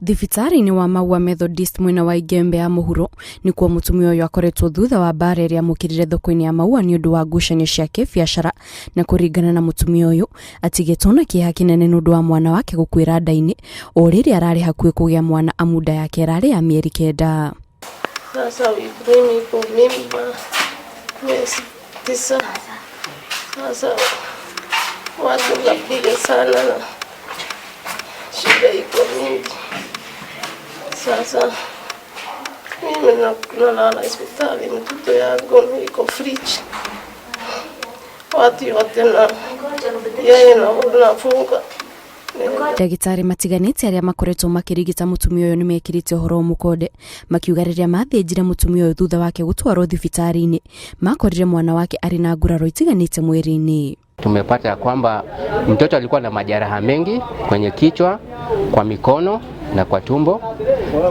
Thibitarĩ-inĩ wa Maua Methodist mwena wa Igembe ya mũhuro nĩkuo mũtumia ũyũ akoretwo thutha wa mbara ĩrĩa amũkĩrire thoko-inĩ ya Maua nĩ ũndũ wa ngucanio cia kĩbiacara, na kũringana na mũtumia ũyũ atigĩtwo na kĩeha kĩnene nĩ ũndũ wa mwana wake gũkuĩra nda-inĩ o rĩrĩa ararĩ hakuhĩ kũgĩa mwana amu nda yake yararĩ ya mĩeri 9. Sasa mimi iko mimba miezi 9. Sasa watu wanapiga sana na shida iko mingi. Sasa mimi nalala hospitali, mtoto yangu iko fridge. Watu yote na yeye nafunga. Ndagĩtarĩ matiganĩte arĩa makoretwo makĩrigita mũtumia ũyũ nĩmekĩrĩte ũhoro mũkonde makiuga rĩrĩa mathĩnjire mũtumia ũyũ thutha wake gũtwarwo thibitarĩ-inĩ makorire mwana wake arĩ na nguraro itiganĩte mwĩrĩ-inĩ. Tumepata kwamba mtoto alikuwa na majeraha mengi kwenye kichwa, kwa mikono na kwa tumbo,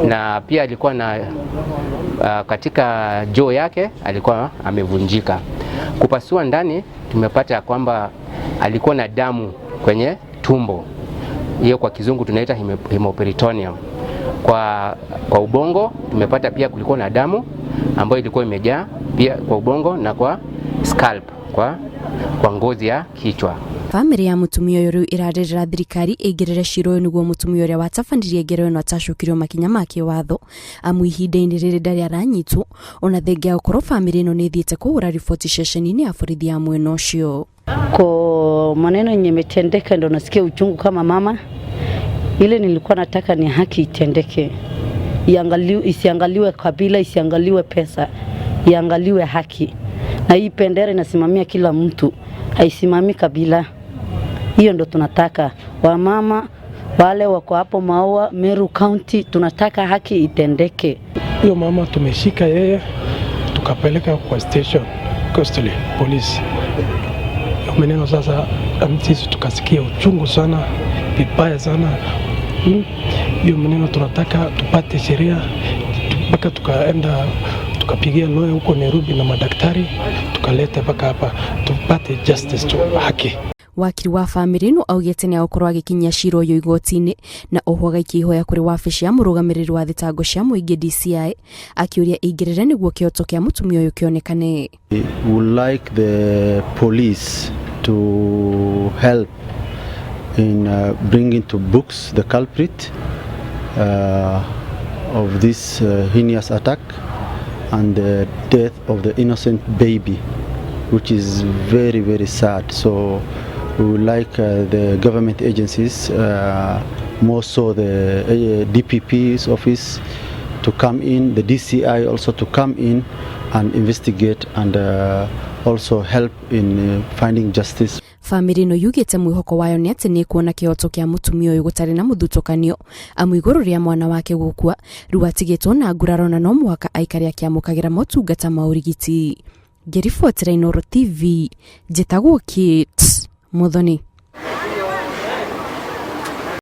na pia alikuwa na katika joo yake alikuwa amevunjika. Kupasua ndani tumepata kwamba alikuwa na damu kwenye tumbo. Hiyo kwa kizungu tunaita hemoperitoneum. Kwa ubongo tumepata pia kulikuwa na damu ambayo ilikuwa imejaa pia kwa ubongo na kwa scalp, kwa ngozi ya kichwa. Family ya mũtumia ũyũ irarĩrĩra thirikari ĩigĩrĩre cira ũyũ nĩguo mũtumia ũrĩa watabanirie ngero ĩno atacokirio makinya ma kĩwatho amu ihinda-inĩ rĩrĩ ndarĩ aranyitwo ona thengia gũkorwo family ĩno nĩ ithiĩte kũhũra riboti ceceni-inĩ ya borithi ya mwena ũcio. Kwa maneno yenye imetendeka ndo nasikia uchungu kama mama. Ile nilikuwa nataka ni haki itendeke. Isiangaliwe kabila, isiangaliwe pesa, iangaliwe haki. Na hii bendera inasimamia kila mtu, haisimami kabila. Hiyo ndo tunataka. Wamama wale wako hapo Maua, Meru County, tunataka haki itendeke. Hiyo mama tumeshika yeye tukapeleka kwa station Coastal Police. Maneno sasa sisi tukasikia uchungu sana, vibaya sana. Hiyo maneno tunataka tupate sheria, mpaka tukaenda tukapigia lawyer huko Nairobi na madaktari, tukaleta mpaka hapa tupate justice tu haki. Wakiri wa family ĩno augĩte nĩ agũkorwo agĩkinyia cira ũyũ igoti-inĩ na oho agaikihoya kũrĩ wabici ya mũrũgamĩrĩri wa thitango cia mũingĩ DCI akĩũria ingĩrĩre nĩguo kĩhoto kĩa mũtumia ũyũ kĩonekane. We would like the police to help in bringing to books the culprit of this heinous attack and the death of the innocent baby, which is very, very sad. So we would like the government agencies, more so the DPP's office, to come in, the DCI also to come in and investigate and also help in finding justice. Family ĩno yugĩte mwĩhoko wayo nĩ atĩ nĩ kuona kĩhoto kĩa mũtumia ũyũ gũtarĩ na mũthutũkanio amu igũrũ rĩa mwana wake gũkua rĩu atigĩtwo na nguraro na no mũhaka aikare akĩamũkagĩra motungata ma ũrigiti. Ngĩribotera Inooro TV, njĩtagwo Kate Muthoni.